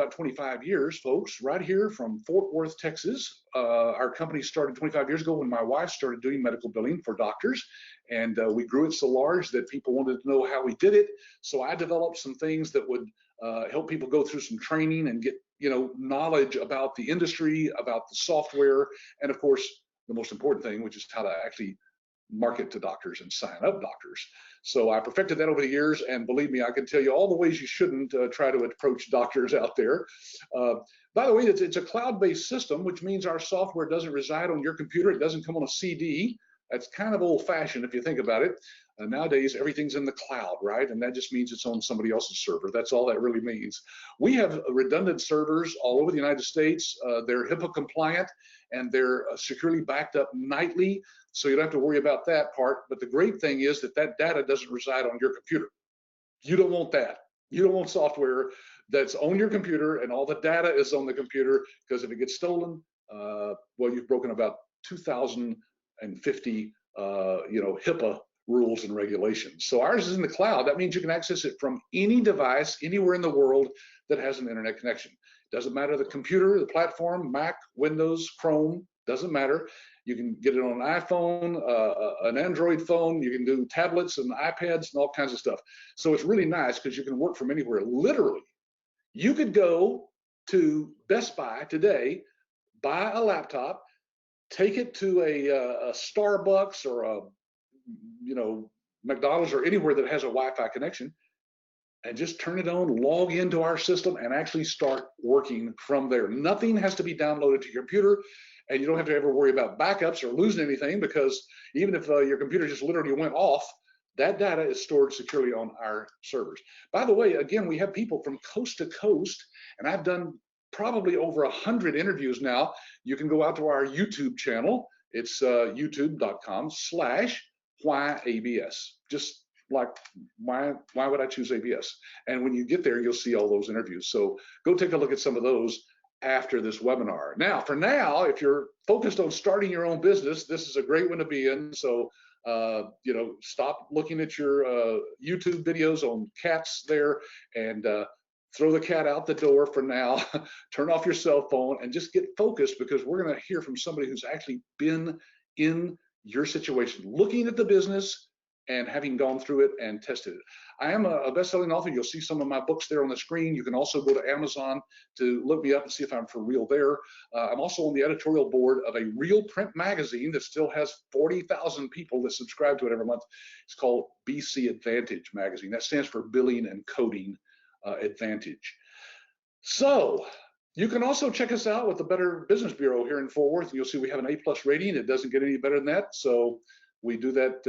about 25 years, folks, right here from Fort Worth, Texas. Our company started 25 years ago when my wife started doing medical billing for doctors, and we grew it so large that people wanted to know how we did it. So I developed some things that would help people go through some training and get, knowledge about the industry, about the software, and of course, the most important thing, which is how to actually market to doctors and sign up doctors. So I perfected that over the years, and believe me, I can tell you all the ways you shouldn't try to approach doctors out there. By the way, it's a cloud-based system, which means our software doesn't reside on your computer. It doesn't come on a CD. That's kind of old-fashioned if you think about it. Nowadays, everything's in the cloud, right? And that just means it's on somebody else's server. That's all that really means. We have redundant servers all over the United States. They're HIPAA compliant, and they're securely backed up nightly, so you don't have to worry about that part. But the great thing is that that data doesn't reside on your computer. You don't want that. You don't want software that's on your computer and all the data is on the computer, because if it gets stolen, well, you've broken about 2,050 HIPAA rules and regulations. So ours is in the cloud. That means you can access it from any device anywhere in the world that has an internet connection. Doesn't matter the computer, the platform, Mac, Windows, Chrome, doesn't matter. You can get it on an iPhone, an Android phone. You can do tablets and iPads and all kinds of stuff. So it's really nice because you can work from anywhere. Literally, you could go to Best Buy today, buy a laptop, take it to a Starbucks or a McDonald's or anywhere that has a Wi-Fi connection, and just turn it on, log into our system, and actually start working from there. Nothing has to be downloaded to your computer, and you don't have to ever worry about backups or losing anything, because even if your computer just literally went off, that data is stored securely on our servers. By the way, again, we have people from coast to coast, and I've done probably over 100 interviews now. You can go out to our YouTube channel. It's youtube.com/whyabs. Just like, why would I choose ABS? And when you get there, you'll see all those interviews. So go take a look at some of those after this webinar. Now, for now, if you're focused on starting your own business, this is a great one to be in. So, stop looking at your YouTube videos on cats there, and throw the cat out the door for now. Turn off your cell phone and just get focused, because we're going to hear from somebody who's actually been in your situation, looking at the business and having gone through it and tested it. I am a best-selling author. You'll see some of my books there on the screen. You can also go to Amazon to look me up and see if I'm for real there. I'm also on the editorial board of a real print magazine that still has 40,000 people that subscribe to it every month. It's called BC Advantage Magazine. That stands for Billing and Coding Advantage. So you can also check us out with the Better Business Bureau here in Fort Worth. You'll see we have an A+ rating. It doesn't get any better than that. So we do that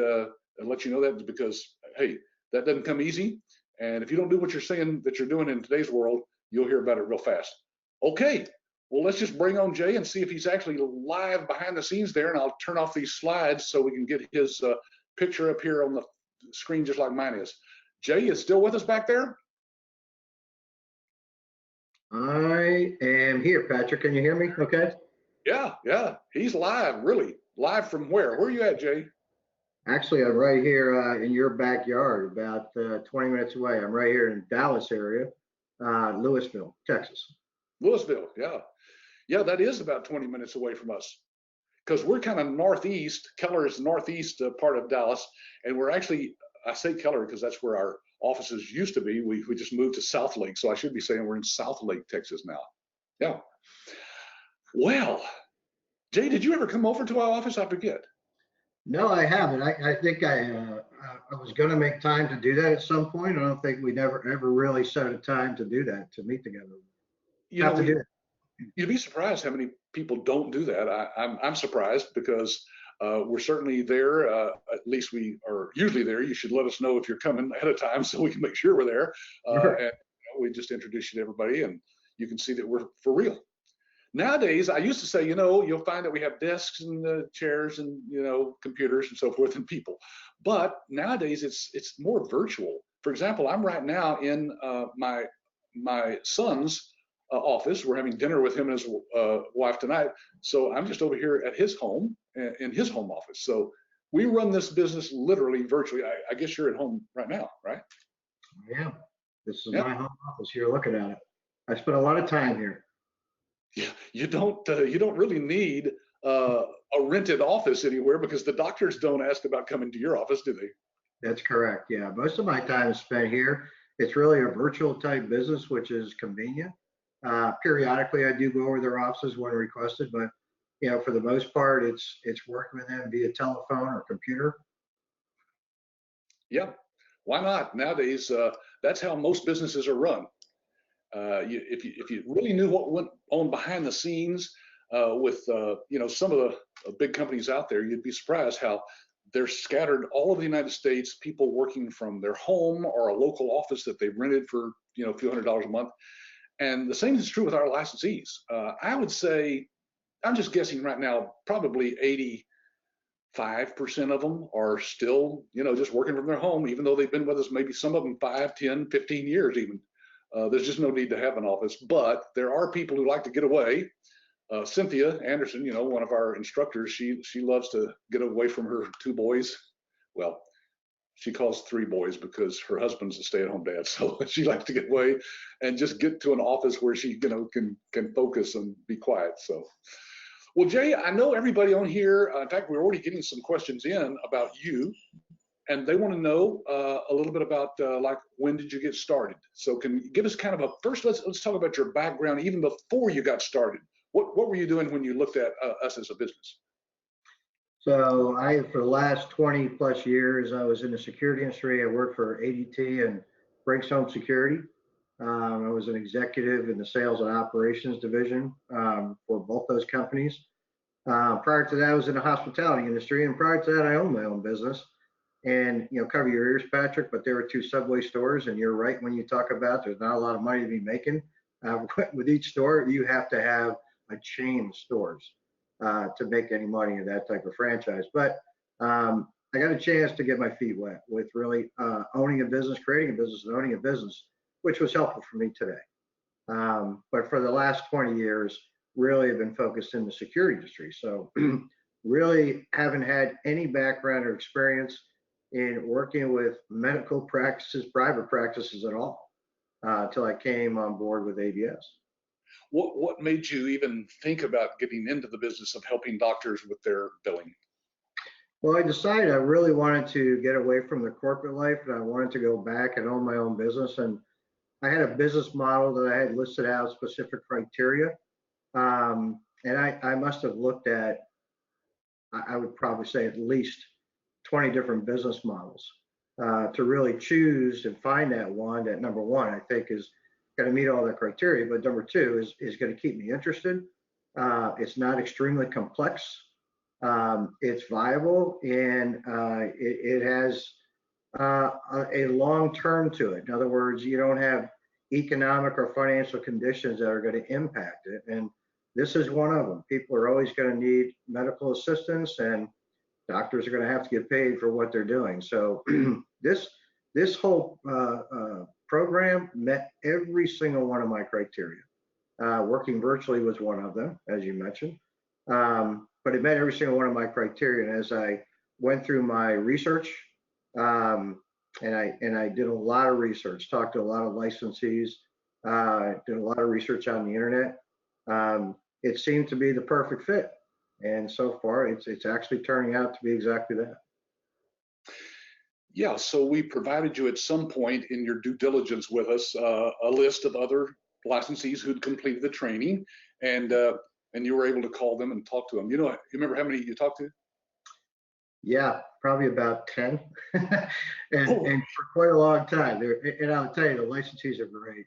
and let you know that, because, hey, that doesn't come easy. And if you don't do what you're saying that you're doing in today's world, you'll hear about it real fast. Okay, well, let's just bring on Jay and see if he's actually live behind the scenes there. And I'll turn off these slides so we can get his picture up here on the screen just like mine is. Jay is still with us back there? I am here, Patrick. Can you hear me okay? Yeah, he's live, really. Live from where? Where are you at, Jay? Actually, I'm right here in your backyard, about 20 minutes away. I'm right here in Dallas area, Lewisville, Texas. Lewisville, yeah. Yeah, that is about 20 minutes away from us, because we're kind of northeast. Keller is the northeast part of Dallas, and we're actually, I say Keller because that's where our offices used to be. We just moved to South Lake, so I should be saying we're in South Lake, Texas now. Yeah. Well, Jay, did you ever come over to our office? I forget. No, I haven't. I think I was going to make time to do that at some point. I don't think we never ever really set a time to do that, to meet together. You'd be surprised how many people don't do that. I'm surprised, because we're certainly there. At least we are usually there. You should let us know if you're coming ahead of time so we can make sure we're there. And we just introduce you to everybody, and you can see that we're for real. Nowadays, I used to say, you'll find that we have desks and chairs and, computers and so forth and people. But nowadays, it's more virtual. For example, I'm right now in my son's office. We're having dinner with him and his wife tonight. So I'm just over here at his home, in his home office. So we run this business literally virtually. I guess you're at home right now, right? Yeah. This is my home office. You're looking at it. I spent a lot of time here. Yeah, you don't really need uh, a rented office anywhere because the doctors don't ask about coming to your office, do they? That's correct. Yeah, most of my time is spent here. It's really a virtual type business, which is convenient. Periodically, I do go over their offices when requested, but for the most part, it's working with them via telephone or computer. Yeah, why not? Nowadays, that's how most businesses are run. If you really knew what went on behind the scenes with some of the big companies out there, you'd be surprised how they're scattered all over the United States. People working from their home or a local office that they've rented for a few $100s a month. And the same is true with our licensees. I would say, I'm just guessing right now, probably 85% of them are still, just working from their home, even though they've been with us, maybe some of them 5, 10, 15 years even. There's just no need to have an office, but there are people who like to get away. Cynthia Anderson, one of our instructors, she loves to get away from her 2 boys. Well, she calls 3 boys because her husband's a stay-at-home dad, so she likes to get away and just get to an office where she, can focus and be quiet. So, well, Jay, I know everybody on here. In fact, we're already getting some questions in about you, and they want to know a little bit about like when did you get started? So, can you give us kind of a first? Let's talk about your background even before you got started. What were you doing when you looked at us as a business? So for the last 20 plus years, I was in the security industry. I worked for ADT and Brinks Home Security. I was an executive in the sales and operations division for both those companies. Prior to that, I was in the hospitality industry, and prior to that, I owned my own business. And cover your ears, Patrick, but there were 2 Subway stores, and you're right when you talk about there's not a lot of money to be making. With each store, you have to have a chain of stores to make any money in that type of franchise. But I got a chance to get my feet wet with really owning a business, creating a business, and owning a business, which was helpful for me today. But for the last 20 years, really have been focused in the security industry. So really haven't had any background or experience in working with medical practices, private practices at all, until I came on board with ABS. What made you even think about getting into the business of helping doctors with their billing? Well, I decided I really wanted to get away from the corporate life and I wanted to go back and own my own business. And I had a business model that I had listed out specific criteria. And I must have looked at, I would probably say at least 20 different business models to really choose and find that one that number one, I think is going to meet all the criteria. But number two is going to keep me interested. It's not extremely complex. It's viable and it has a long term to it. In other words, you don't have economic or financial conditions that are going to impact it. And this is one of them. People are always going to need medical assistance and doctors are going to have to get paid for what they're doing. So this whole program met every single one of my criteria. Working virtually was one of them, as you mentioned. But it met every single one of my criteria. And as I went through my research, and I did a lot of research, talked to a lot of licensees, did a lot of research on the internet. It seemed to be the perfect fit. And so far, it's actually turning out to be exactly that. Yeah, so we provided you at some point in your due diligence with us a list of other licensees who'd completed the training, and you were able to call them and talk to them. You remember how many you talked to? Yeah, probably about 10, and, Oh, and for quite a long time. And I'll tell you, the licensees are great.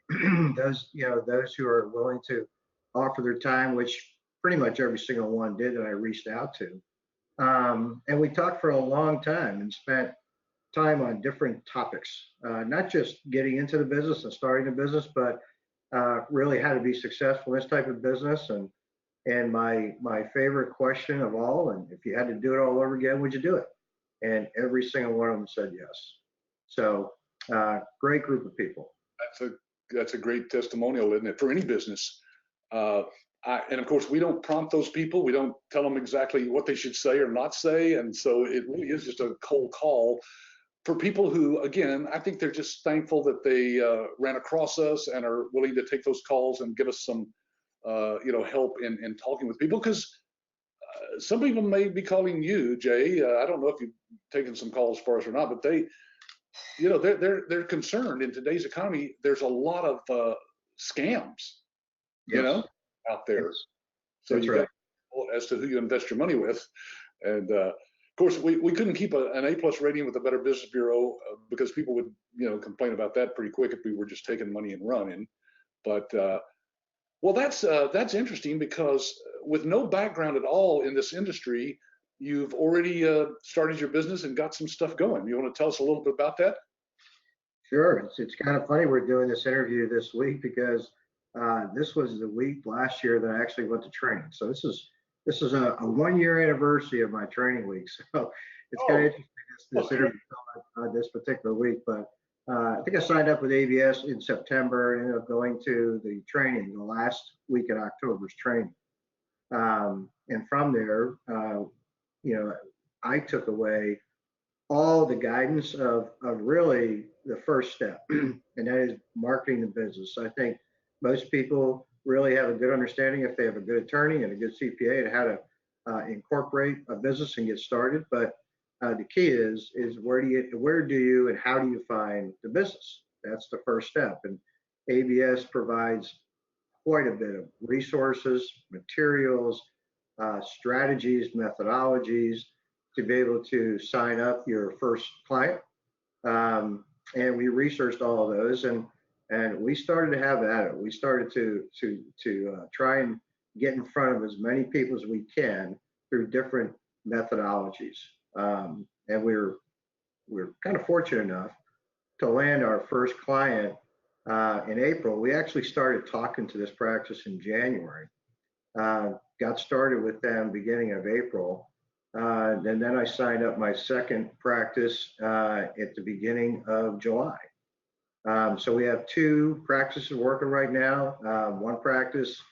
Those who are willing to offer their time, which pretty much every single one did that I reached out to. And we talked for a long time and spent time on different topics, not just getting into the business and starting the business, but really how to be successful in this type of business. And my favorite question of all, and if you had to do it all over again, would you do it? And every single one of them said yes. So great group of people. that's a great testimonial, isn't it, for any business? Uh, and of course, we don't prompt those people. We don't tell them exactly what they should say or not say, and so it really is just a cold call. for people who, again, I think they're just thankful that they ran across us and are willing to take those calls and give us some, help in talking with people. Because some people may be calling you, Jay. I don't know if you've taken some calls for us or not, but they're concerned in today's economy. There's a lot of scams, Yes. out there. Yes. So That's you right. got as to who you invest your money with. And of course, we couldn't keep an A+ rating with the Better Business Bureau because people would, complain about that pretty quick if we were just taking money and running. But well, that's interesting because with no background at all in this industry, you've already started your business and got some stuff going. You want to tell us a little bit about that? Sure. It's kind of funny we're doing this interview this week because this was the week last year that I actually went to training. So this is a 1 year anniversary of my training week. So it's kind of Oh, interesting this interview this particular week. But I think I signed up with ABS in September, ended up going to the training the last week in October's training. And from there, I took away all the guidance of really the first step, and that is marketing the business. I think most people really have a good understanding if they have a good attorney and a good CPA and how to incorporate a business and get started. But the key is where do you and how do you find the business? That's the first step. And ABS provides quite a bit of resources, materials, strategies, methodologies to be able to sign up your first client. And we researched all of those, and we started to have at it. We started to try and get in front of as many people as we can through different methodologies. And we're kind of fortunate enough to land our first client in April. We actually started talking to this practice in January. Got started with them beginning of April. And then I signed up my second practice at the beginning of July. So we have two practices working right now. One practice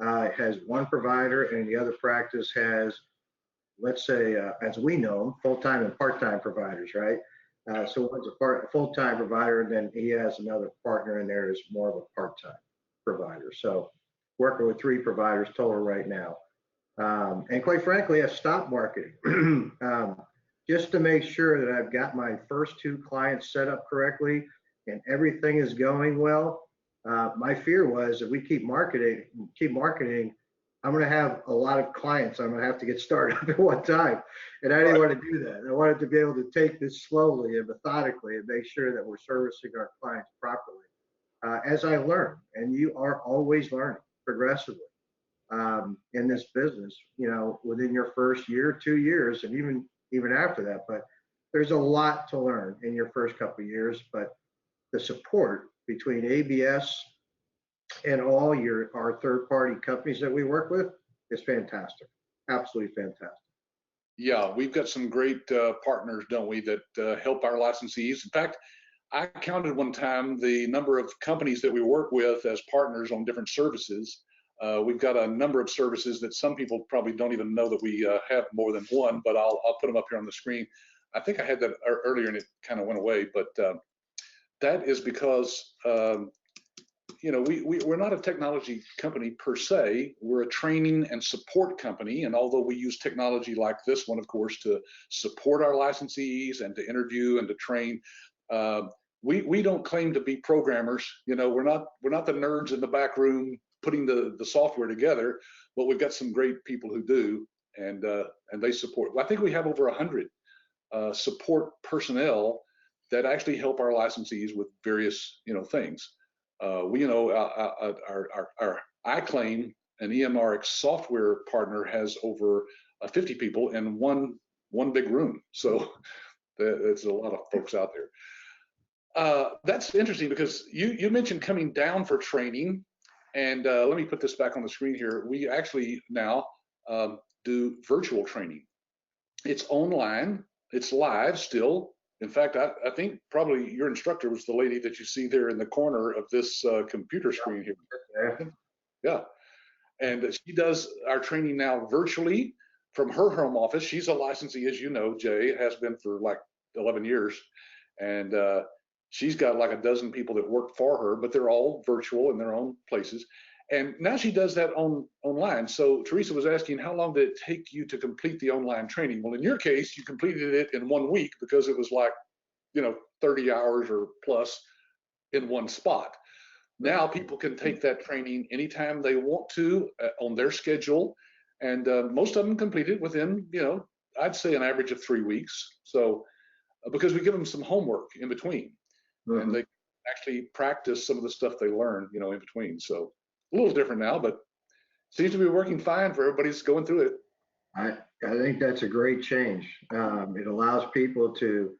has one provider, and the other practice has, let's say, as we know them, full-time and part-time providers, right? So one's a full-time provider, and then he has another partner in there who's more of a part-time provider. So working with three providers total right now. And quite frankly, I've stopped marketing just to make sure that I've got my first two clients set up correctly and everything is going well. My fear was if we keep marketing, I'm going to have a lot of clients I'm going to have to get started up at one time. And I didn't want to do that. I wanted to be able to take this slowly and methodically and make sure that we're servicing our clients properly as I learn. And you are always learning progressively in this business, within your first year, 2 years, and even after that. But there's a lot to learn in your first couple of years. But the support between ABS and all our third-party companies that we work with is fantastic, absolutely fantastic. Yeah, we've got some great partners, don't we, that help our licensees. In fact, I counted one time the number of companies that we work with as partners on different services. We've got a number of services that some people probably don't even know that we have more than one, but I'll put them up here on the screen. I think I had that earlier and it kind of went away, but that is because we're not a technology company per se. We're a training and support company, and although we use technology like this one, of course, to support our licensees and to interview and to train, we don't claim to be programmers. We're not the nerds in the back room putting the software together, but we've got some great people who do, and they support. Well, I think we have over 100 support personnel that actually help our licensees with various things. I claim an EMRX software partner has over 50 people in one big room. So there's a lot of folks out there. That's interesting because you mentioned coming down for training. And let me put this back on the screen here. We actually now do virtual training. It's online, it's live still. In fact, I think probably your instructor was the lady that you see there in the corner of this computer screen here. Yeah. And she does our training now virtually from her home office. She's a licensee, as you know, Jay, has been for like 11 years. And she's got like a dozen people that work for her, but they're all virtual in their own places. And now she does that online. So Teresa was asking, how long did it take you to complete the online training? Well, in your case, you completed it in 1 week because it was like, 30 hours or plus in one spot. Now people can take that training anytime they want to on their schedule. And most of them complete it within, I'd say an average of 3 weeks. So because we give them some homework in between, and they actually practice some of the stuff they learn, in between. So a little different now, but seems to be working fine for everybody's going through it. I think that's a great change. It allows people to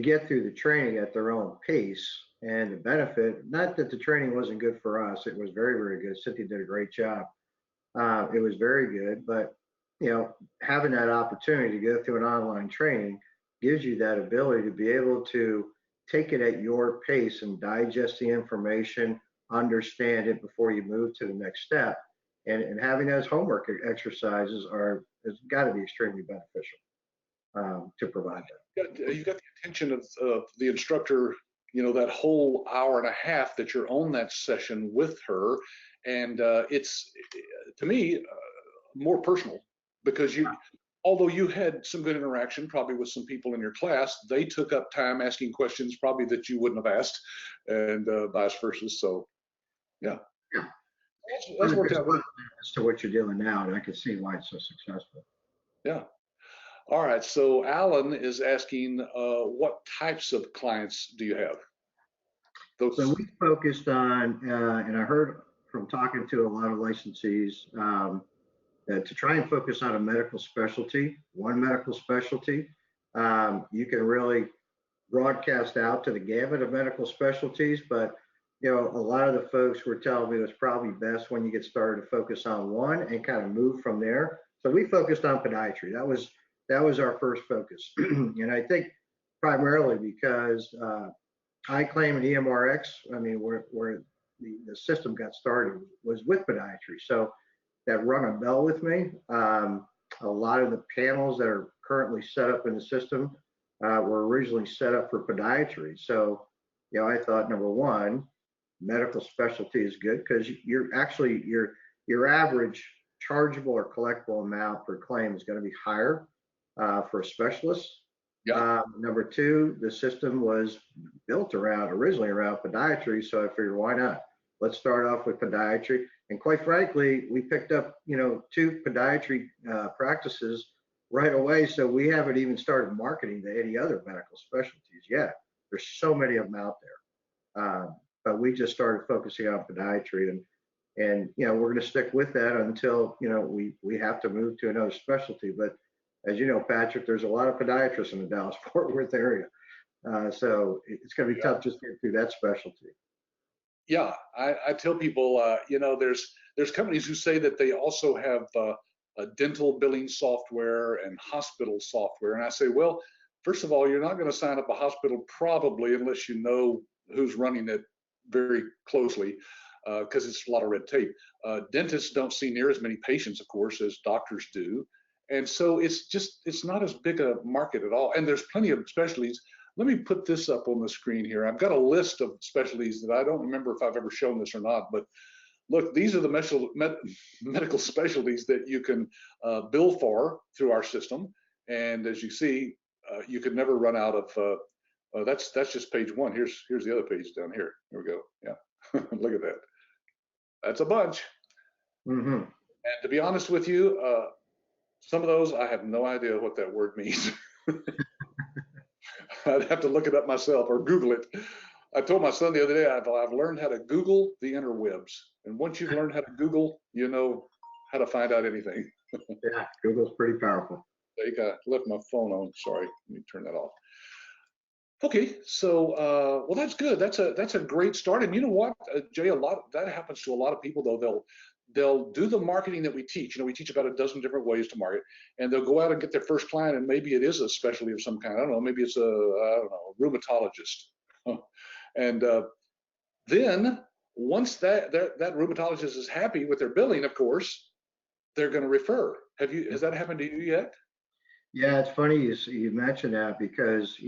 get through the training at their own pace and the benefit. Not that the training wasn't good for us; it was very, very good. Cynthia did a great job. It was very good, but having that opportunity to go through an online training gives you that ability to be able to take it at your pace and digest the information, understand it before you move to the next step. And having those homework exercises has got to be extremely beneficial to provide that. You got the attention of the instructor, that whole hour and a half that you're on that session with her. And it's, to me, more personal because although you had some good interaction probably with some people in your class, they took up time asking questions probably that you wouldn't have asked, and vice versa. So, yeah. That's worked out well. As to what you're doing now, and I can see why it's so successful. Yeah. All right. So Alan is asking, what types of clients do you have? So we focused on, and I heard from talking to a lot of licensees that to try and focus on a medical specialty, one medical specialty, you can really broadcast out to the gamut of medical specialties. But a lot of the folks were telling me it was probably best when you get started to focus on one and kind of move from there. So we focused on podiatry. That was our first focus, and I think primarily because iClaim and EMRX, I mean, where the system got started was with podiatry. So that rung a bell with me. A lot of the panels that are currently set up in the system were originally set up for podiatry. So, I thought number one, medical specialty is good because you're actually your average chargeable or collectible amount per claim is going to be higher for a specialist. Yeah. Number two, the system was built originally around podiatry. So I figured, why not? Let's start off with podiatry. And quite frankly, we picked up, 2 podiatry practices right away. So we haven't even started marketing to any other medical specialties yet. There's so many of them out there. But we just started focusing on podiatry, and we're going to stick with that until we have to move to another specialty. But as you know, Patrick, there's a lot of podiatrists in the Dallas-Fort Worth area, so it's going to be tough just getting through that specialty. Yeah, I tell people, there's companies who say that they also have a dental billing software and hospital software, and I say, well, first of all, you're not going to sign up a hospital probably unless you know who's running it very closely, because it's a lot of red tape. Dentists don't see near as many patients, of course, as doctors do. And so it's not as big a market at all. And there's plenty of specialties. Let me put this up on the screen here. I've got a list of specialties that I don't remember if I've ever shown this or not, but look, these are the medical specialties that you can bill for through our system. And as you see, you could never run out of, that's just page 1. Here's the other page down here. Here we go. Yeah, look at that. That's a bunch. And to be honest with you, some of those, I have no idea what that word means. I'd have to look it up myself or Google it. I told my son the other day, I've learned how to Google the interwebs. And once you've learned how to Google, you know how to find out anything. Yeah, Google's pretty powerful. I left my phone on. Sorry, let me turn that off. Okay, so well, that's good. That's a great start. And you know what, Jay, that happens to a lot of people though. They'll do the marketing that we teach. We teach about a dozen different ways to market, and they'll go out and get their first client, and maybe it is a specialty of some kind. I don't know. Maybe it's a rheumatologist. And then once that rheumatologist is happy with their billing, of course, they're going to refer. Has that happened to you yet? Yeah, it's funny you mentioned that because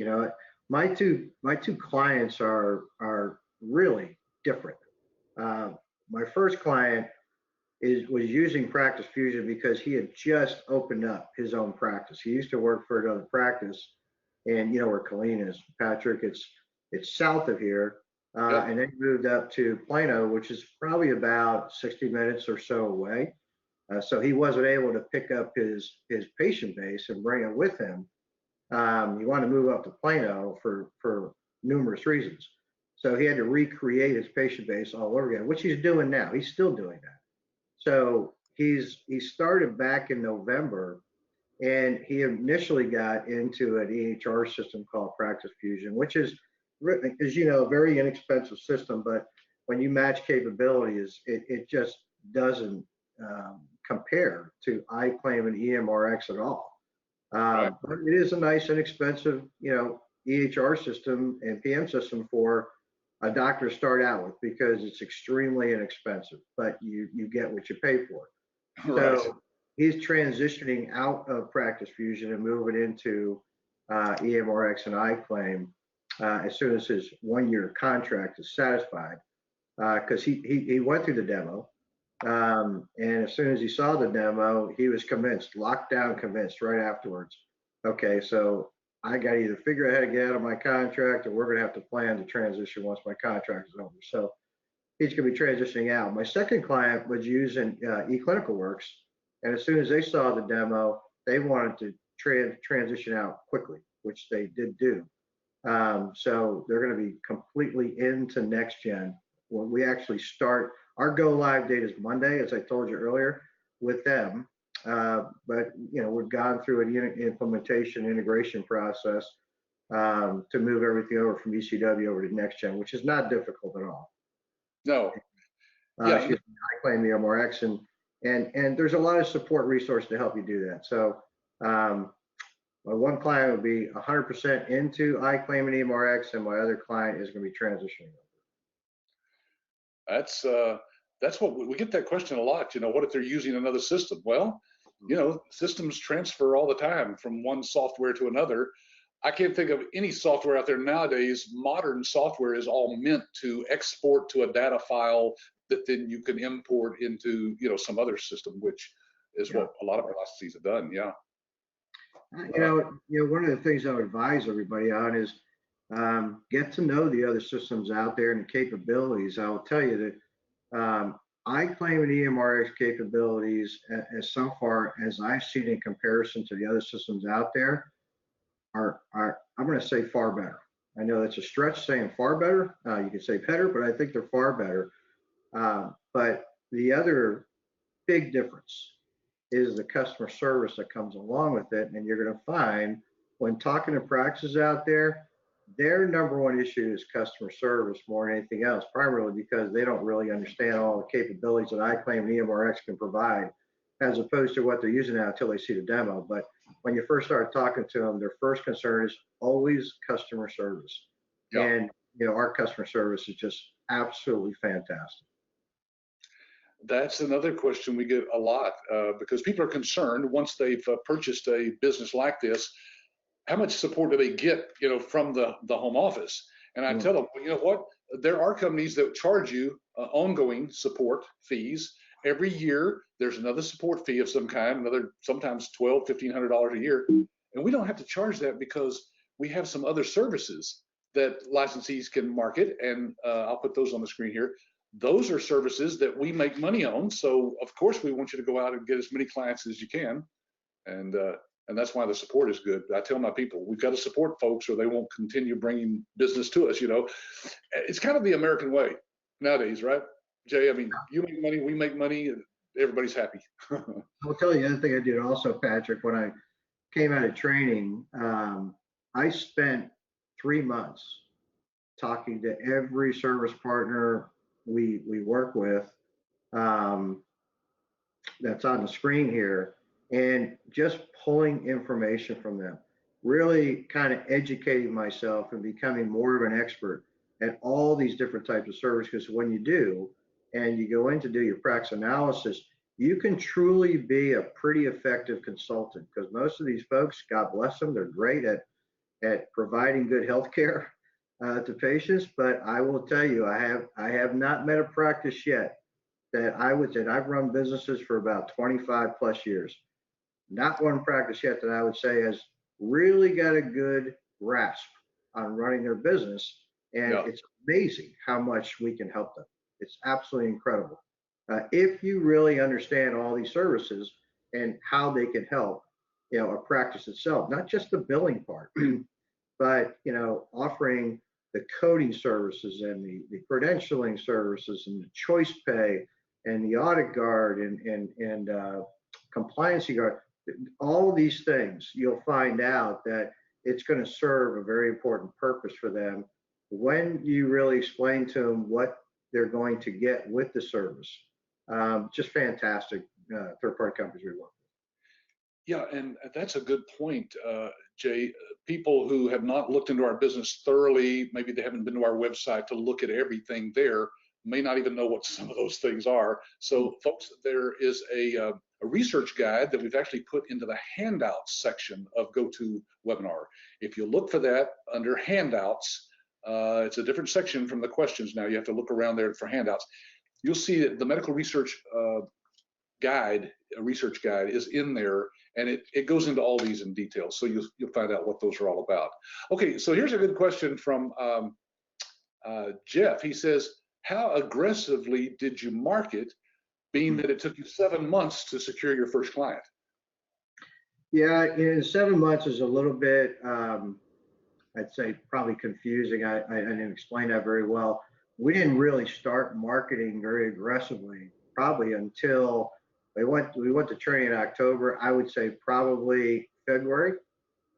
my two clients are really different. Uh, my first client was using Practice Fusion because he had just opened up his own practice. He used to work for another practice, and you know where Colleen is, Patrick. It's south of here, Yep. and then moved up to Plano, which is probably about 60 minutes or so away. So he wasn't able to pick up his patient base and bring it with him. He wanted to move up to Plano for numerous reasons. So he had to recreate his patient base all over again, which he's doing now. He's still doing that. So he started back in November, and he initially got into an EHR system called Practice Fusion, which is, as you know, a very inexpensive system. But when you match capabilities, it just doesn't compare to iClaim and EMRX at all. Right. But it is a nice, inexpensive, EHR system and PM system for a doctor to start out with because it's extremely inexpensive, but you get what you pay for. Right. So he's transitioning out of Practice Fusion and moving into EMRX and iClaim as soon as his 1 year contract is satisfied. Because he went through the demo, and as soon as he saw the demo, he was convinced, locked down, convinced right afterwards. Okay, so I got to either figure out how to get out of my contract, or we're going to have to plan to transition once my contract is over. So he's going to be transitioning out. My second client was using eClinicalWorks, and as soon as they saw the demo, they wanted to transition out quickly, which they did do. So they're going to be completely into next gen when we actually start. Our go live date is Monday, as I told you earlier, with them. But we've gone through an implementation integration process to move everything over from ECW over to next gen, which is not difficult at all. No. Yeah. Excuse me, I claim the MRX, and there's a lot of support resource to help you do that. So my one client will be 100% into iClaim and EMRX, and my other client is going to be transitioning. That's what we get that question a lot. What if they're using another system? Well, systems transfer all the time from one software to another. I can't think of any software out there nowadays. Modern software is all meant to export to a data file that then you can import into, some other system, which is what a lot of our licensees have done. Yeah. One of the things I would advise everybody on is get to know the other systems out there and the capabilities. I will tell you that iClaim and EMRX capabilities, as so far as I've seen in comparison to the other systems out there, are I'm going to say far better. I know that's a stretch saying far better. You could say better, but I think they're far better. But the other big difference is the customer service that comes along with it. And you're going to find when talking to practices out there, their number one issue is customer service more than anything else, primarily because they don't really understand all the capabilities that iClaim and EMRX can provide, as opposed to what they're using now until they see the demo. But when you first start talking to them, their first concern is always customer service. Yeah. And our customer service is just absolutely fantastic. That's another question we get a lot because people are concerned once they've purchased a business like this, how much support do they get, from the home office? And I tell them, well, you know what? There are companies that charge you ongoing support fees. Every year, there's another support fee of some kind, another sometimes $1,200, $1,500 a year. And we don't have to charge that because we have some other services that licensees can market. And I'll put those on the screen here. Those are services that we make money on. So of course we want you to go out and get as many clients as you can. And that's why the support is good. I tell my people, we've got to support folks or they won't continue bringing business to us. It's kind of the American way nowadays, right? Jay, I mean, you make money, we make money, everybody's happy. I'll tell you the other thing I did also, Patrick, when I came out of training, I spent 3 months talking to every service partner we work with, that's on the screen here, and just pulling information from them, really kind of educating myself and becoming more of an expert at all these different types of service. Because when you do, and you go in to do your practice analysis, you can truly be a pretty effective consultant because most of these folks, God bless them, they're great at providing good health care to patients. But I will tell you, I have not met a practice yet that I would say, I've run businesses for about 25 plus years. Not one practice yet that I would say has really got a good grasp on running their business. And Yeah. it's amazing how much we can help them. It's absolutely incredible. If you really understand all these services and how they can help, a practice itself, not just the billing part, but, offering the coding services and the credentialing services and the choice pay and the audit guard and compliancy guard, all of these things, you'll find out that it's going to serve a very important purpose for them when you really explain to them what they're going to get with the service. Just fantastic third-party companies we work Yeah, and that's a good point, Jay. People who have not looked into our business thoroughly, maybe they haven't been to our website to look at everything there, may not even know what some of those things are. So, folks, there is a research guide that we've actually put into the handouts section of GoToWebinar. If you look for that under handouts, it's a different section from the questions now. You have to look around there for handouts. You'll see that the medical research guide, a research guide, is in there, and it goes into all these in detail. So you'll find out what those are all about. Okay, so here's a good question from Jeff. He says, how aggressively did you market, being that it took you 7 months to secure your first client? with. Yeah, 7 months is a little bit, I'd say, probably confusing. I didn't explain that very well. We didn't really start marketing very aggressively, probably until we went to training in October. I would say probably February,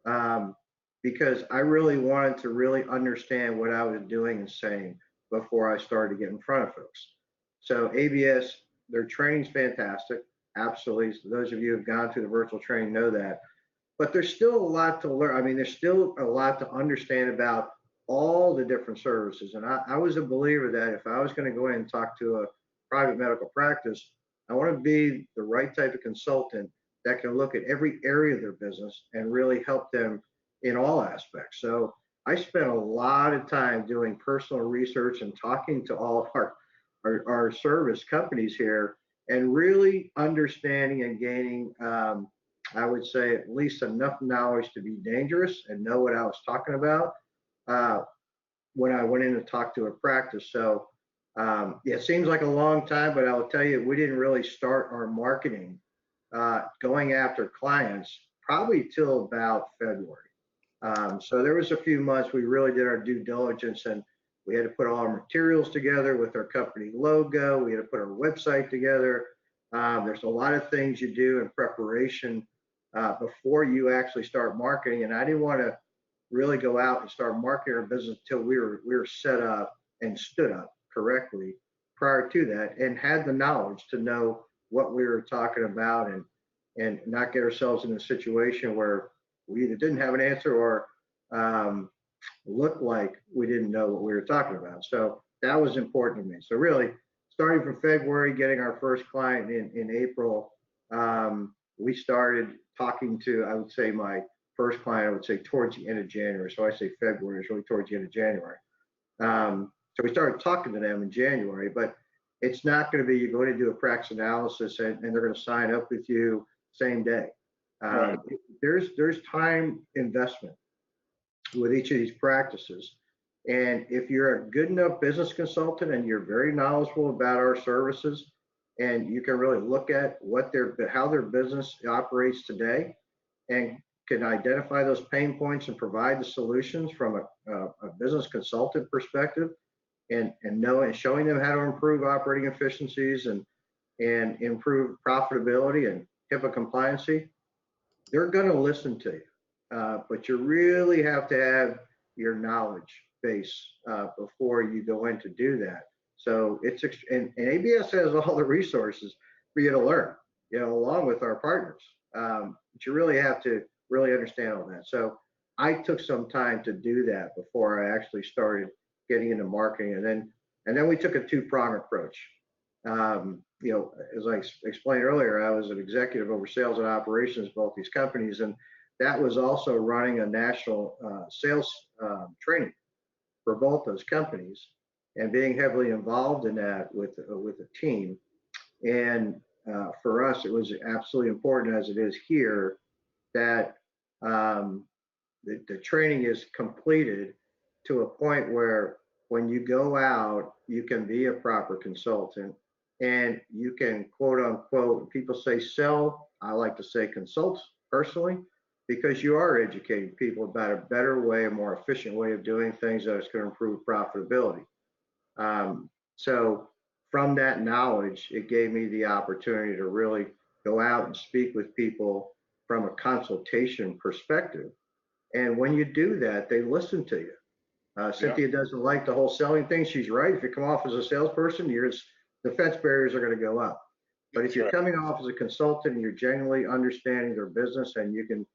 um, because I really wanted to really understand what I was doing and saying before I started to get in front of folks. So ABS, their training's fantastic, absolutely. So those of you who have gone through the virtual training know that. But there's still a lot to learn. I mean, there's still a lot to understand about all the different services. And I was a believer that if I was going to go in and talk to a private medical practice, I want to be the right type of consultant that can look at every area of their business and really help them in all aspects. So I spent a lot of time doing personal research and talking to all of our service companies here and really understanding and gaining, I would say, at least enough knowledge to be dangerous and know what I was talking about uh, when I went in to talk to a practice. So yeah, it seems like a long time, but I will tell you, we didn't really start our marketing going after clients probably till about February. So there was a few months we really did our due diligence, and we had to put all our materials together with our company logo. We had to put our website together. There's a lot of things you do in preparation before you actually start marketing. And I didn't want to really go out and start marketing our business until we were set up and stood up correctly prior to that and had the knowledge to know what we were talking about and not get ourselves in a situation where we either didn't have an answer or looked like we didn't know what we were talking about. So that was important to me. So really, starting from February, getting our first client in April, we started talking to, I would say, my first client, I would say towards the end of January. So I say February is really towards the end of January. So we started talking to them in January, but it's not going to be you're going to do a practice analysis and they're going to sign up with you same day. Right. There's time investment with each of these practices. And if you're a good enough business consultant and you're very knowledgeable about our services, and you can really look at how their business operates today, and can identify those pain points and provide the solutions from a business consultant perspective, and showing them how to improve operating efficiencies and improve profitability and HIPAA compliancy, they're going to listen to you. But you really have to have your knowledge base before you go in to do that. So and ABS has all the resources for you to learn, along with our partners. But you really have to really understand all that. So I took some time to do that before I actually started getting into marketing, and then we took a two-prong approach. as I explained earlier, I was an executive over sales and operations of both these companies, and that was also running a national sales training for both those companies, and being heavily involved in that with a team. And for us, it was absolutely important, as it is here, that um, the training is completed to a point where when you go out, you can be a proper consultant and you can quote unquote, people say sell, I like to say consult personally, because you are educating people about a better way, a more efficient way of doing things that is going to improve profitability. So from that knowledge, it gave me the opportunity to really go out and speak with people from a consultation perspective. And when you do that, they listen to you. Yeah, Cynthia doesn't like the whole selling thing. She's right. If you come off as a salesperson, your defense barriers are going to go up. But if that's you're right. coming off as a consultant and you're genuinely understanding their business and you can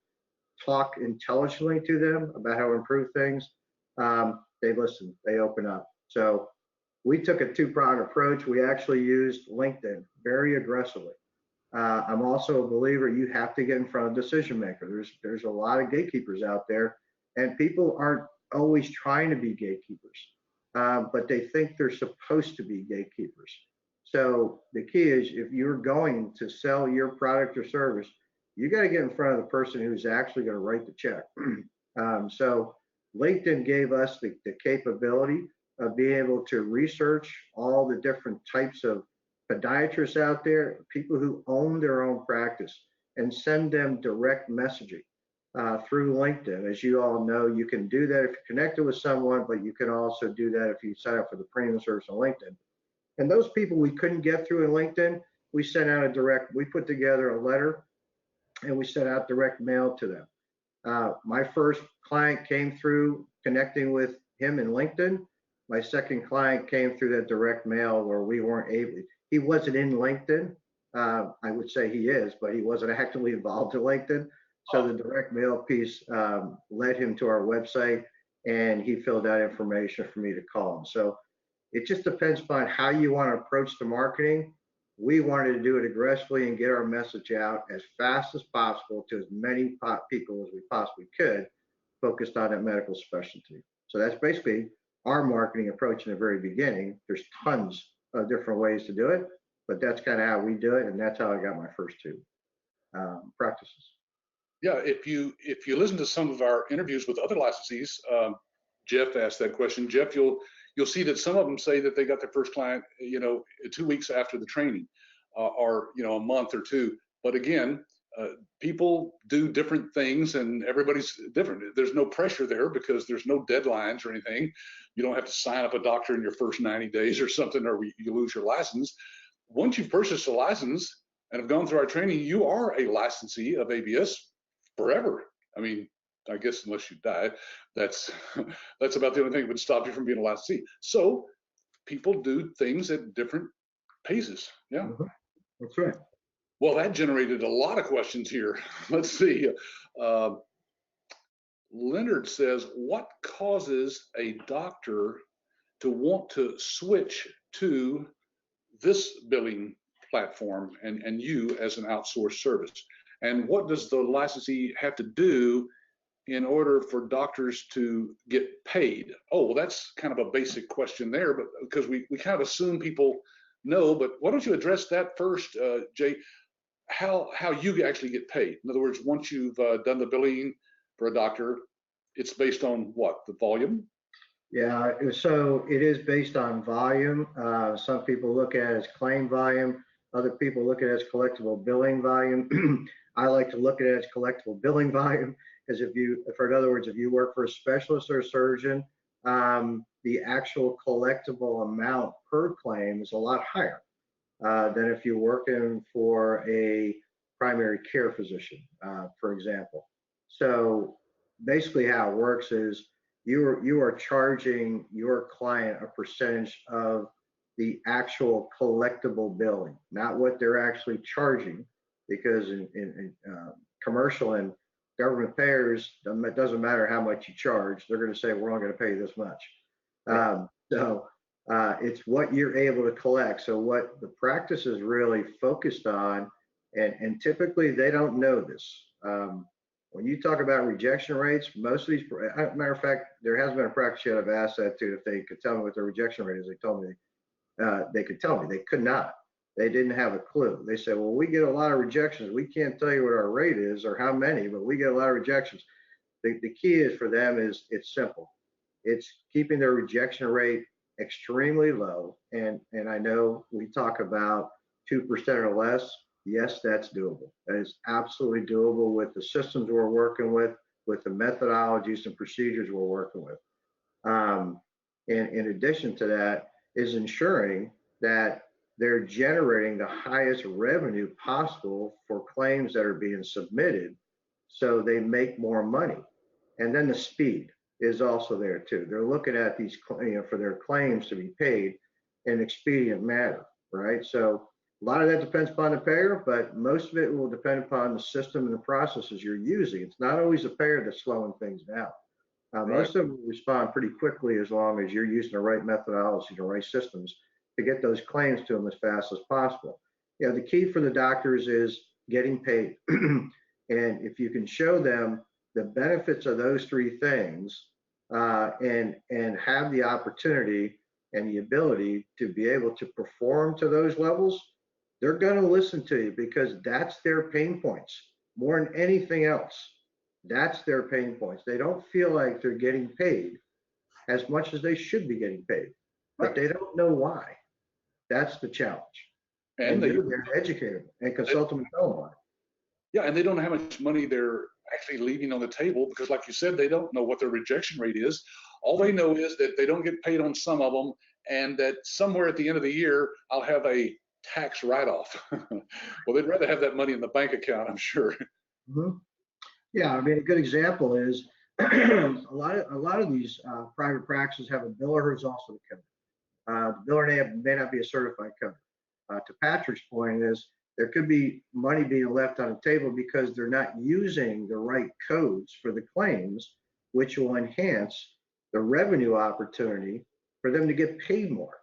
talk intelligently to them about how to improve things, they listen, they open up. So we took a two-pronged approach. We actually used LinkedIn very aggressively. I'm also a believer you have to get in front of decision maker. There's a lot of gatekeepers out there, and people aren't always trying to be gatekeepers, but they think they're supposed to be gatekeepers. So the key is if you're going to sell your product or service, you got to get in front of the person who's actually going to write the check. So LinkedIn gave us the capability of being able to research all the different types of podiatrists out there, people who own their own practice, and send them direct messaging through LinkedIn. As you all know, you can do that if you're connected with someone, but you can also do that if you sign up for the premium service on LinkedIn. And those people we couldn't get through in LinkedIn, we sent out we put together a letter and we sent out direct mail to them. My first client came through connecting with him in LinkedIn. My second client came through that direct mail where we weren't able, he wasn't in LinkedIn. I would say he is, but he wasn't actively involved in LinkedIn. So the direct mail piece led him to our website and he filled out information for me to call him. So it just depends upon how you want to approach the marketing. We wanted to do it aggressively and get our message out as fast as possible to as many people as we possibly could, focused on that medical specialty. So that's basically our marketing approach in the very beginning. There's tons of different ways to do it, but that's kind of how we do it, and that's how I got my first two practices. Yeah, if you listen to some of our interviews with other licensees, Jeff asked that question. Jeff, you'll see that some of them say that they got their first client, 2 weeks after the training, or a month or two. But again, people do different things, and everybody's different. There's no pressure there because there's no deadlines or anything. You don't have to sign up a doctor in your first 90 days or something, or you lose your license. Once you've purchased a license and have gone through our training, you are a licensee of ABS forever. I mean, I guess unless you die, that's that's about the only thing that would stop you from being a licensee. So people do things at different paces. Yeah. Mm-hmm. That's right. Well, that generated a lot of questions here. Let's see. Uh, Leonard says, what causes a doctor to want to switch to this billing platform and you as an outsourced service? And what does the licensee have to do in order for doctors to get paid? Oh, well, that's kind of a basic question there, but because we kind of assume people know, but why don't you address that first, Jay? How you actually get paid? In other words, once you've done the billing for a doctor, it's based on what? The volume? Yeah, so it is based on volume. Some people look at it as claim volume. Other people look at it as collectible billing volume. I like to look at it as collectible billing volume because in other words, if you work for a specialist or a surgeon, the actual collectible amount per claim is a lot higher than if you're working for a primary care physician, for example. So basically how it works is you are charging your client a percentage of the actual collectible billing, not what they're actually charging, because in commercial and government payers, it doesn't matter how much you charge, they're going to say we're only going to pay you this much. So It's what you're able to collect. So what the practice is really focused on, and typically they don't know this. When you talk about rejection rates, most of these, matter of fact, there has been a practice yet I've asked that too, if they could tell me what their rejection rate is. They told me they could tell me. They could not. They didn't have a clue. They said, well, we get a lot of rejections. We can't tell you what our rate is or how many, but we get a lot of rejections. The key is for them is it's simple. It's keeping their rejection rate extremely low. And I know we talk about 2% or less. Yes, that's doable. That is absolutely doable with the systems we're working with the methodologies and procedures we're working with. And in addition to that is ensuring that they're generating the highest revenue possible for claims that are being submitted so they make more money. And then the speed is also there too. They're looking at these, for their claims to be paid in an expedient manner, right? So a lot of that depends upon the payer, but most of it will depend upon the system and the processes you're using. It's not always the payer that's slowing things down. Most of them will respond pretty quickly as long as you're using the right methodology, the right systems to get those claims to them as fast as possible. The key for the doctors is getting paid. And if you can show them the benefits of those three things, and have the opportunity and the ability to be able to perform to those levels, they're going to listen to you because that's their pain points more than anything else. That's their pain points. They don't feel like they're getting paid as much as they should be getting paid, but they don't know why. That's the challenge. And you're there to educate them and consult them and tell them why. Yeah, and they don't know how much money they're actually leaving on the table because, like you said, they don't know what their rejection rate is. All they know is that they don't get paid on some of them, and that somewhere at the end of the year, I'll have a tax write-off. Well, they'd rather have that money in the bank account, I'm sure. Mm-hmm. Yeah, I mean, a good example is a lot of these private practices have a biller who's also the coder. The biller may not be a certified coder. To Patrick's point is there could be money being left on the table because they're not using the right codes for the claims, which will enhance the revenue opportunity for them to get paid more.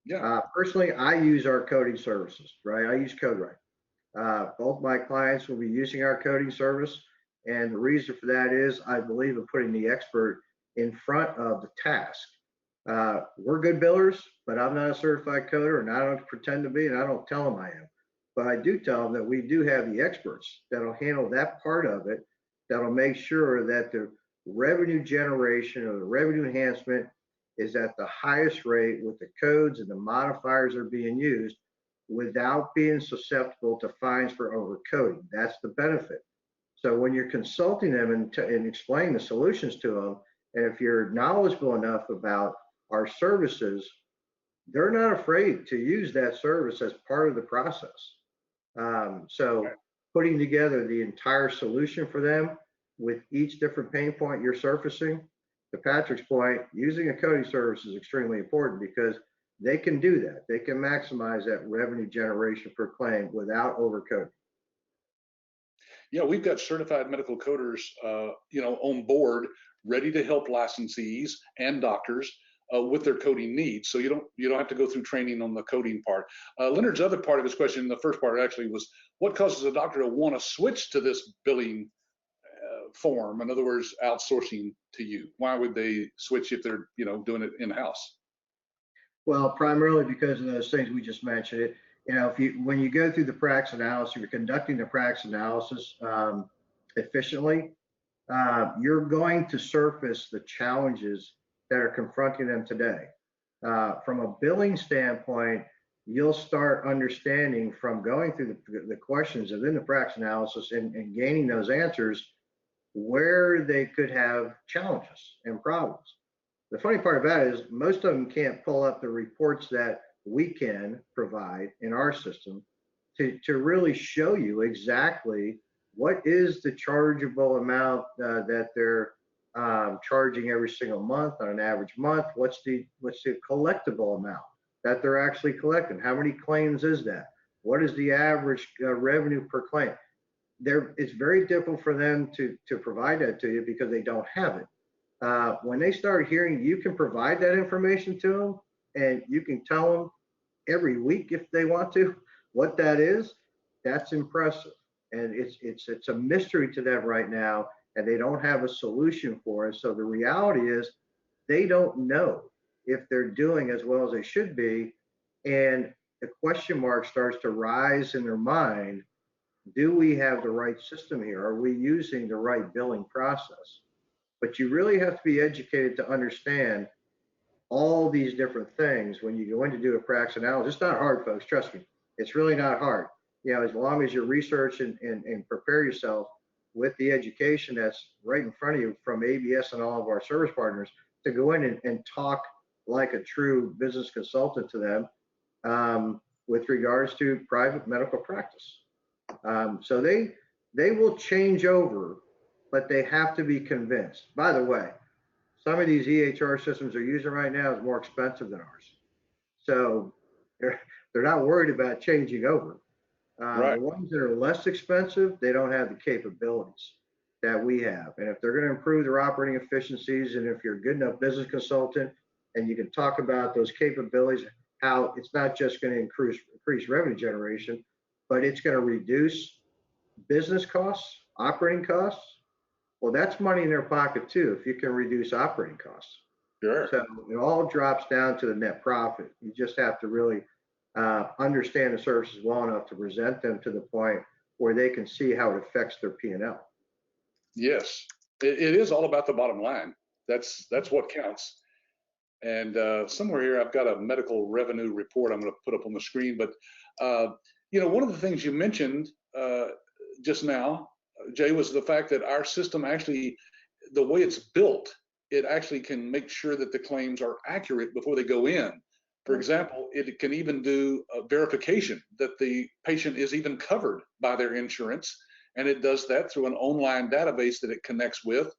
Yeah. Personally, I use our coding services, right? I use CodeWrite. Both my clients will be using our coding service. And the reason for that is I believe in putting the expert in front of the task. We're good billers, but I'm not a certified coder, and I don't pretend to be, and I don't tell them I am. But I do tell them that we do have the experts that'll handle that part of it, that'll make sure that the revenue generation or the revenue enhancement is at the highest rate with the codes and the modifiers that are being used without being susceptible to fines for overcoding. That's the benefit. So when you're consulting them and explaining the solutions to them, and if you're knowledgeable enough about our services, they're not afraid to use that service as part of the process. So putting together the entire solution for them with each different pain point you're surfacing, to Patrick's point, using a coding service is extremely important because they can do that. They can maximize that revenue generation per claim without overcoding. Yeah, we've got certified medical coders, on board, ready to help licensees and doctors with their coding needs. So you don't have to go through training on the coding part. Leonard's other part of his question, the first part actually, was what causes a doctor to want to switch to this billing form? In other words, outsourcing to you. Why would they switch if they're doing it in-house? Well, primarily because of those things we just mentioned. When you go through the practice analysis, you're conducting the practice analysis efficiently, you're going to surface the challenges that are confronting them today. From a billing standpoint, you'll start understanding from going through the questions within the practice analysis and gaining those answers where they could have challenges and problems. The funny part about it is most of them can't pull up the reports that we can provide in our system to really show you exactly what is the chargeable amount that they're charging every single month on an average month. What's the collectible amount that they're actually collecting? How many claims is that? What is the average revenue per claim? It's very difficult for them to provide that to you because they don't have it. When they start hearing you can provide that information to them, and you can tell them every week if they want to what that is, that's impressive. And it's a mystery to them right now, and they don't have a solution for it. So the reality is they don't know if they're doing as well as they should be. And the question mark starts to rise in their mind. Do we have the right system here? Are we using the right billing process? But you really have to be educated to understand all these different things when you go in to do a practice analysis. It's not hard, folks. Trust me. It's really not hard. You know, as long as you research and prepare yourself with the education that's right in front of you from ABS and all of our service partners to go in and talk like a true business consultant to them with regards to private medical practice. So they will change over, but they have to be convinced. By the way, some of these EHR systems they're using right now is more expensive than ours. So they're not worried about changing over. Right. The ones that are less expensive, they don't have the capabilities that we have. And if they're going to improve their operating efficiencies, and if you're a good enough business consultant and you can talk about those capabilities, how it's not just going to increase revenue generation, but it's going to reduce business costs, operating costs. Well, that's money in their pocket too, if you can reduce operating costs. Sure. So it all drops down to the net profit. You just have to really understand the services well enough to present them to the point where they can see how it affects their P&L. Yes, it is all about the bottom line. That's what counts. And somewhere here, I've got a medical revenue report I'm going to put up on the screen. But you know, one of the things you mentioned just now, Jay, was the fact that our system actually, the way it's built, it actually can make sure that the claims are accurate before they go in. For example, it can even do a verification that the patient is even covered by their insurance. And it does that through an online database that it connects with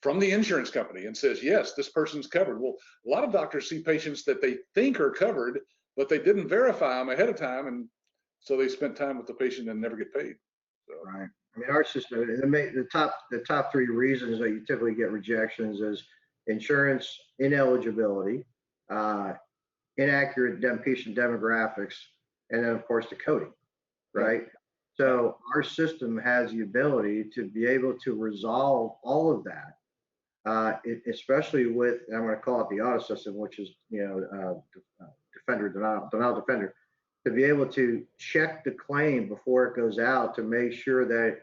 from the insurance company and says, yes, this person's covered. Well, a lot of doctors see patients that they think are covered, but they didn't verify them ahead of time. And so they spent time with the patient and never get paid. So. Right. I mean, our system, the top three reasons that you typically get rejections is insurance ineligibility, inaccurate patient demographics, and then of course the coding, right? So our system has the ability to be able to resolve all of that, especially with, I'm going to call it the auto system, which is, defender, denial defender, to be able to check the claim before it goes out to make sure that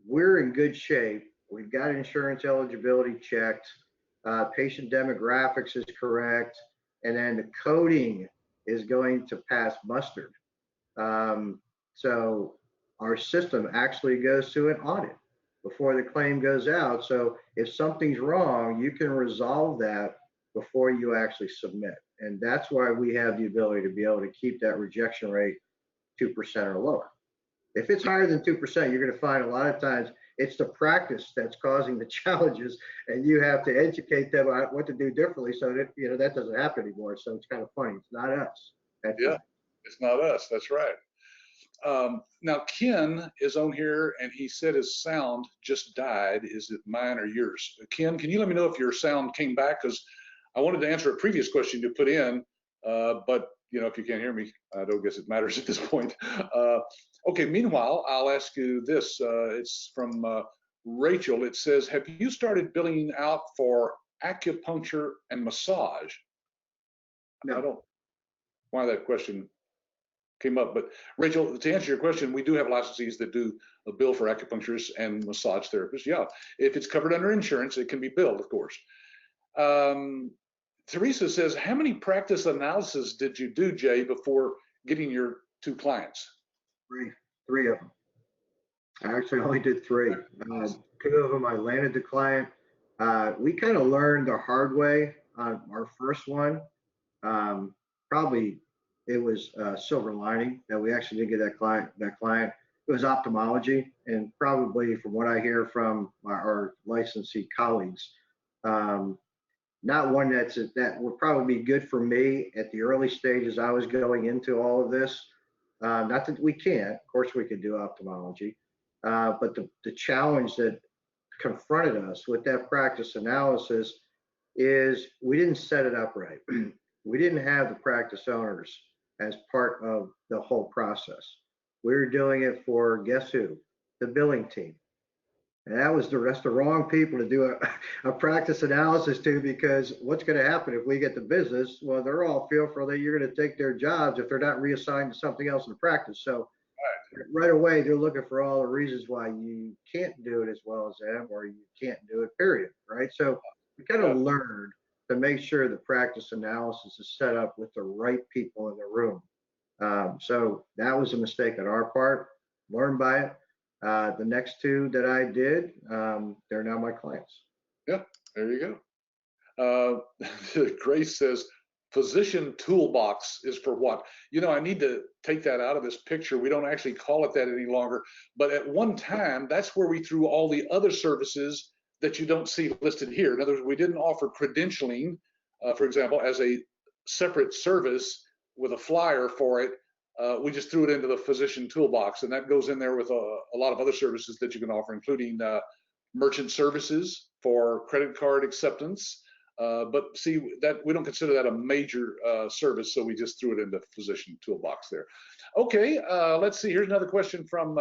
we're in good shape. We've got insurance eligibility checked, patient demographics is correct, and then the coding is going to pass muster. So our system actually goes through an audit before the claim goes out. So if something's wrong, you can resolve that before you actually submit. And that's why we have the ability to be able to keep that rejection rate 2% or lower. If it's higher than 2%, you're going to find a lot of times it's the practice that's causing the challenges, and you have to educate them on what to do differently so that, that doesn't happen anymore. So it's kind of funny. It's not us. It's not us. That's right. Now, Ken is on here, and he said his sound just died. Is it mine or yours? Ken, can you let me know if your sound came back? Because I wanted to answer a previous question you put in, but if you can't hear me, I don't guess it matters at this point. Okay, meanwhile, I'll ask you this. It's from Rachel. It says, have you started billing out for acupuncture and massage? No. I don't know why that question came up, but Rachel, to answer your question, we do have licensees that do a bill for acupuncturists and massage therapists. Yeah, if it's covered under insurance, it can be billed, of course. Teresa says, how many practice analyses did you do, Jay, before getting your 2 clients? Three of them. I actually only did 3. 2 of them I landed the client. We kind of learned the hard way on our first one. Probably it was a silver lining that we actually did get that client. It was ophthalmology, and probably from what I hear from our licensee colleagues, not one that would probably be good for me at the early stages I was going into all of this. Not that we can't, of course we could do ophthalmology, but the challenge that confronted us with that practice analysis is we didn't set it up right. we didn't have the practice owners as part of the whole process. We were doing it for, guess who? The billing team. And that's the wrong people to do a practice analysis to, because what's going to happen if we get the business? Well, they're all fearful that you're going to take their jobs if they're not reassigned to something else in practice. So right away, they're looking for all the reasons why you can't do it as well as them, or you can't do it, period. Right. So we kind of learned to make sure the practice analysis is set up with the right people in the room. So that was a mistake on our part. Learned by it. The next two that I did, they're now my clients. Yeah, there you go. Grace says, physician toolbox is for what? You know, I need to take that out of this picture. We don't actually call it that any longer. But at one time, that's where we threw all the other services that you don't see listed here. In other words, we didn't offer credentialing, for example, as a separate service with a flyer for it. We just threw it into the physician toolbox, and that goes in there with a lot of other services that you can offer, including merchant services for credit card acceptance. But see, that we don't consider that a major service, so we just threw it into physician toolbox there. Okay, let's see. Here's another question from,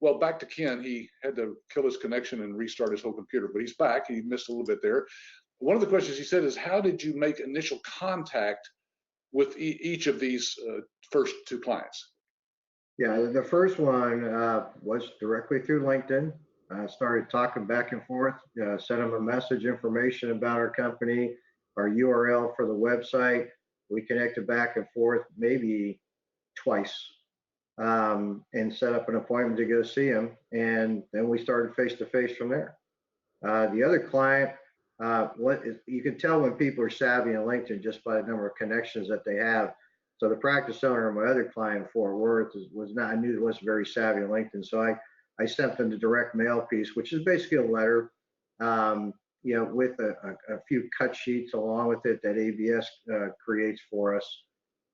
well, back to Ken. He had to kill his connection and restart his whole computer, but he's back. He missed a little bit there. One of the questions he said is, how did you make initial contact with each of these first two clients? Yeah, the first one was directly through LinkedIn. I started talking back and forth, sent them a message, information about our company, our URL for the website. We connected back and forth maybe twice, and set up an appointment to go see him. And then we started face to face from there. The other client, you can tell when people are savvy on LinkedIn just by the number of connections that they have. So the practice owner of my other client in Fort Worth was not, I knew it wasn't very savvy on LinkedIn. So I sent them the direct mail piece, which is basically a letter, with a few cut sheets along with it that ABS creates for us,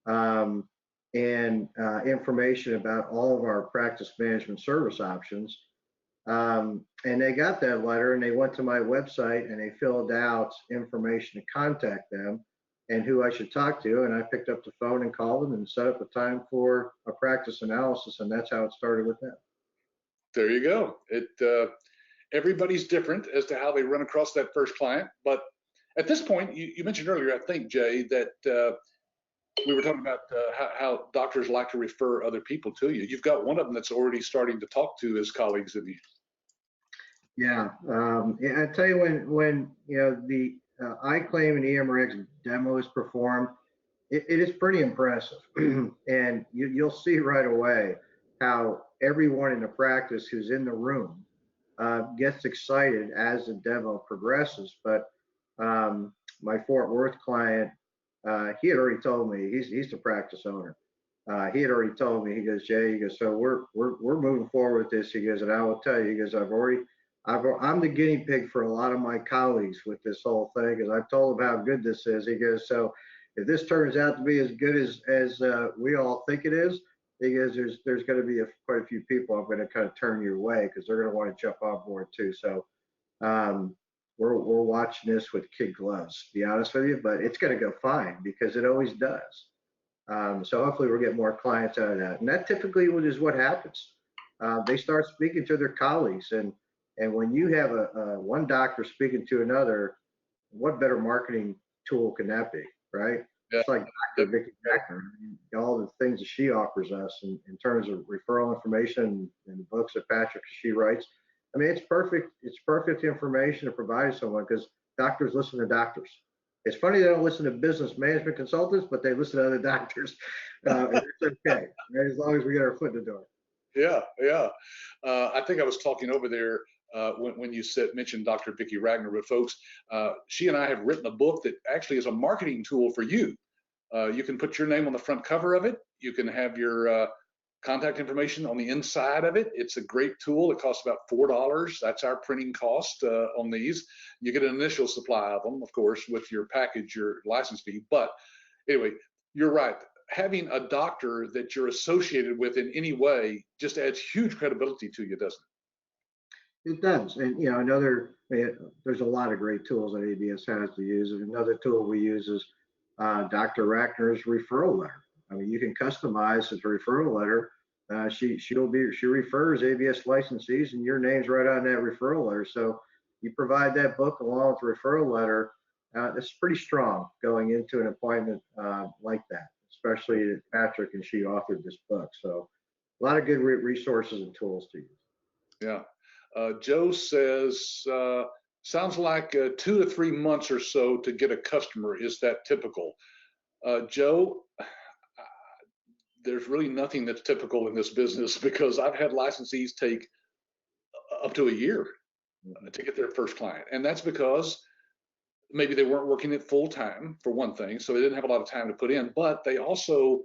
and information about all of our practice management service options. And they got that letter and they went to my website and they filled out information to contact them and who I should talk to. And I picked up the phone and called them and set up a time for a practice analysis. And that's how it started with them. There you go. Everybody's different as to how they run across that first client. But at this point, you mentioned earlier, I think, Jay, that we were talking about how doctors like to refer other people to you. You've got one of them that's already starting to talk to his colleagues in the. Yeah, I tell you, when the iClaim and EMRX demo is performed, it is pretty impressive, and you'll see right away how everyone in the practice who's in the room gets excited as the demo progresses. But my Fort Worth client, he had already told me he's the practice owner. He had already told me. He goes, Jay, he goes, so we're moving forward with this. He goes, and I will tell you, he goes, I'm the guinea pig for a lot of my colleagues with this whole thing, because I've told them how good this is. He goes, so if this turns out to be as good as we all think it is, he goes, there's going to be quite a few people I'm going to kind of turn your way because they're going to want to jump on board too. So we're watching this with kid gloves, to be honest with you, but it's going to go fine because it always does. So hopefully we'll get more clients out of that. And that typically is what happens. They start speaking to their colleagues, and when you have one doctor speaking to another, what better marketing tool can that be, right? Yeah. It's like Dr. Beattie, all the things that she offers us in terms of referral information and the books that Patrick she writes. I mean, it's perfect. It's perfect information to provide to someone because doctors listen to doctors. It's funny they don't listen to business management consultants, but they listen to other doctors. It's okay, right? As long as we get our foot in the door. Yeah, yeah. I think I was talking over there when you mentioned Dr. Beattie Ragner, but folks, she and I have written a book that actually is a marketing tool for you. You can put your name on the front cover of it. You can have your contact information on the inside of it. It's a great tool. It costs about $4. That's our printing cost on these. You get an initial supply of them, of course, with your package, your license fee. But anyway, you're right. Having a doctor that you're associated with in any way just adds huge credibility to you, doesn't it? It does. And, there's a lot of great tools that ABS has to use. And another tool we use is Dr. Rackner's referral letter. I mean, you can customize the referral letter. She refers ABS licensees, and your name's right on that referral letter. So you provide that book along with the referral letter. It's pretty strong going into an appointment like that, especially Patrick and she authored this book. So a lot of good resources and tools to use. Yeah. Joe says, sounds like 2 to 3 months or so to get a customer. Is that typical? Joe, there's really nothing that's typical in this business because I've had licensees take up to a year to get their first client. And that's because maybe they weren't working it full time, for one thing, so they didn't have a lot of time to put in, but they also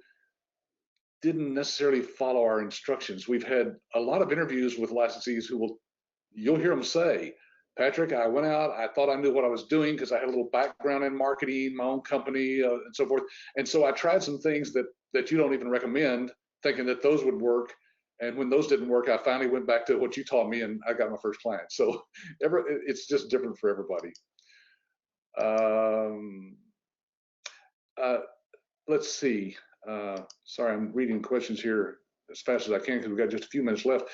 didn't necessarily follow our instructions. We've had a lot of interviews with licensees who you'll hear them say, Patrick, I went out, I thought I knew what I was doing because I had a little background in marketing, my own company, and so forth. And so I tried some things that you don't even recommend, thinking that those would work. And when those didn't work, I finally went back to what you taught me and I got my first client. So it's just different for everybody. Let's see. Sorry, I'm reading questions here as fast as I can because we've got just a few minutes left.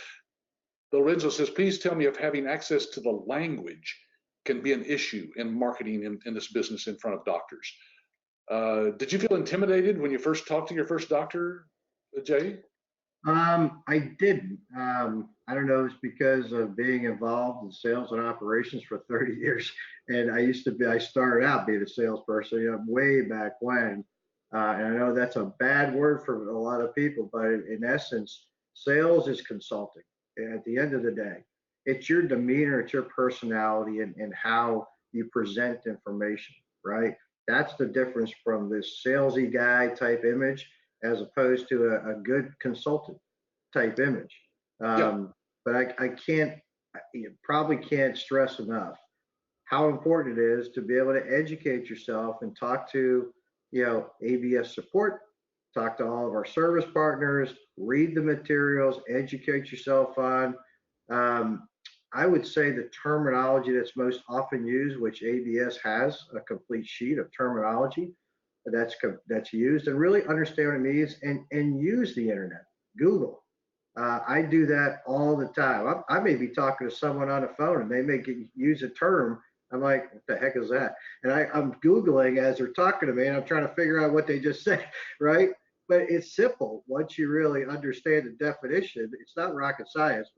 Lorenzo says, please tell me if having access to the language can be an issue in marketing in this business in front of doctors. Did you feel intimidated when you first talked to your first doctor, Jay? I didn't. I don't know, it's because of being involved in sales and operations for 30 years. And I started out being a salesperson, way back when. And I know that's a bad word for a lot of people, but in essence, sales is consulting. At the end of the day, it's your demeanor, it's your personality, and how you present information, right? That's the difference from this salesy guy type image as opposed to a good consultant type image. Yeah. But you probably can't stress enough how important it is to be able to educate yourself and talk to, ABS support, talk to all of our service partners, read the materials, educate yourself on. I would say the terminology that's most often used, which ABS has a complete sheet of terminology that's used, and really understand what it means, and use the internet, Google. I do that all the time. I may be talking to someone on the phone and they may use a term. I'm like, what the heck is that? And I'm Googling as they're talking to me and I'm trying to figure out what they just said, right? But it's simple once you really understand the definition. It's not rocket science,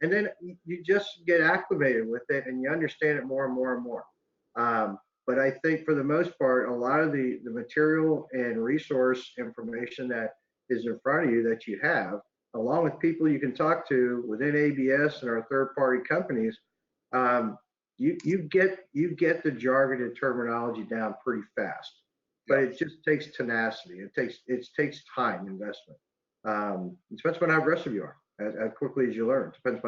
and then you just get acclimated with it and you understand it more and more and more. But I think for the most part, a lot of the material and resource information that is in front of you that you have, along with people you can talk to within ABS and our third-party companies, you get the jargon and terminology down pretty fast. But it just takes tenacity. It takes time investment. It depends on how aggressive you are, as quickly as you learn. Depends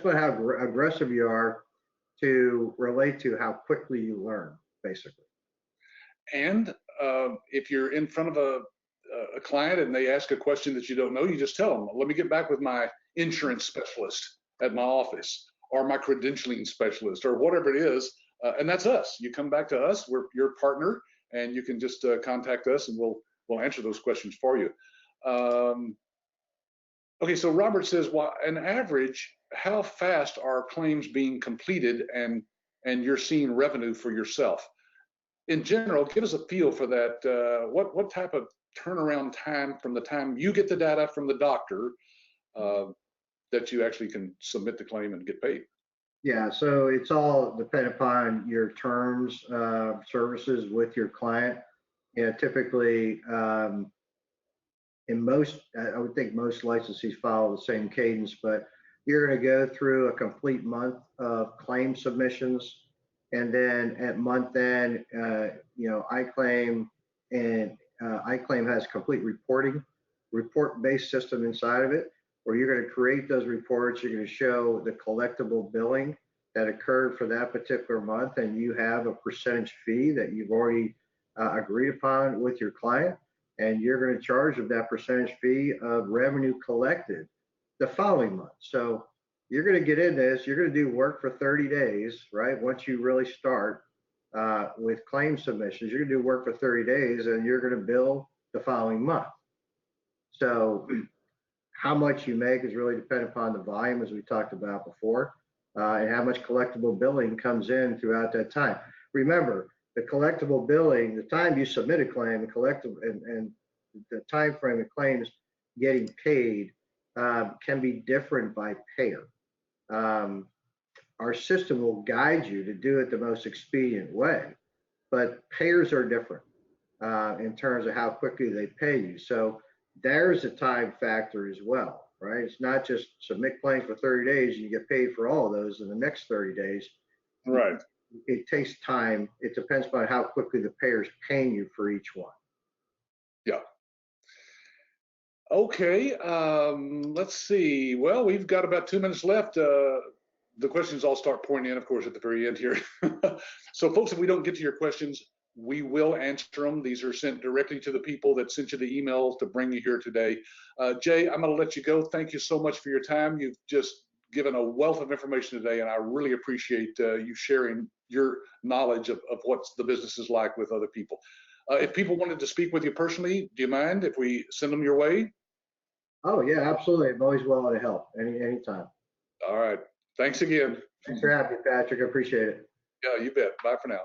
on how aggressive you are to relate to how quickly you learn, basically. And if you're in front of a client and they ask a question that you don't know, you just tell them, let me get back with my insurance specialist at my office or my credentialing specialist or whatever it is. And that's us. You come back to us, we're your partner, and you can just contact us and we'll answer those questions for you. Okay, so Robert says, well, an average, how fast are claims being completed and you're seeing revenue for yourself? In general, give us a feel for that. What type of turnaround time from the time you get the data from the doctor that you actually can submit the claim and get paid? Yeah, so it's all dependent upon your terms of services with your client. Typically, I would think most licensees follow the same cadence, but you're going to go through a complete month of claim submissions. And then at month end, iClaim has complete report-based system inside of it, where you're going to create those reports. You're going to show the collectible billing that occurred for that particular month, and you have a percentage fee that you've already agreed upon with your client, and you're going to charge of that percentage fee of revenue collected the following month. So you're going to get in this, you're going to do work for 30 days, right? Once you really start, with claim submissions. You're gonna do work for 30 days and you're gonna bill the following month. So how much you make is really dependent upon the volume, as we talked about before, and how much collectible billing comes in throughout that time. Remember, the collectible billing, the time you submit a claim, the collectible and the time frame of claims getting paid can be different by payer. Our system will guide you to do it the most expedient way, but payers are different in terms of how quickly they pay you. So there's a time factor as well, right? It's not just submit claims for 30 days and you get paid for all of those in the next 30 days. Right. It takes time. It depends on how quickly the payer's paying you for each one. Yeah. Okay. Let's see. Well, we've got about 2 minutes left. The questions all start pouring in, of course, at the very end here. So, folks, if we don't get to your questions, we will answer them. These are sent directly to the people that sent you the emails to bring you here today. Jay, I'm going to let you go. Thank you so much for your time. You've just given a wealth of information today, and I really appreciate you sharing your knowledge of what the business is like with other people. If people wanted to speak with you personally, do you mind if we send them your way? Oh yeah, absolutely. I'm always willing to help anytime. All right. Thanks again. Thanks for having me, Patrick. I appreciate it. Yeah, you bet. Bye for now.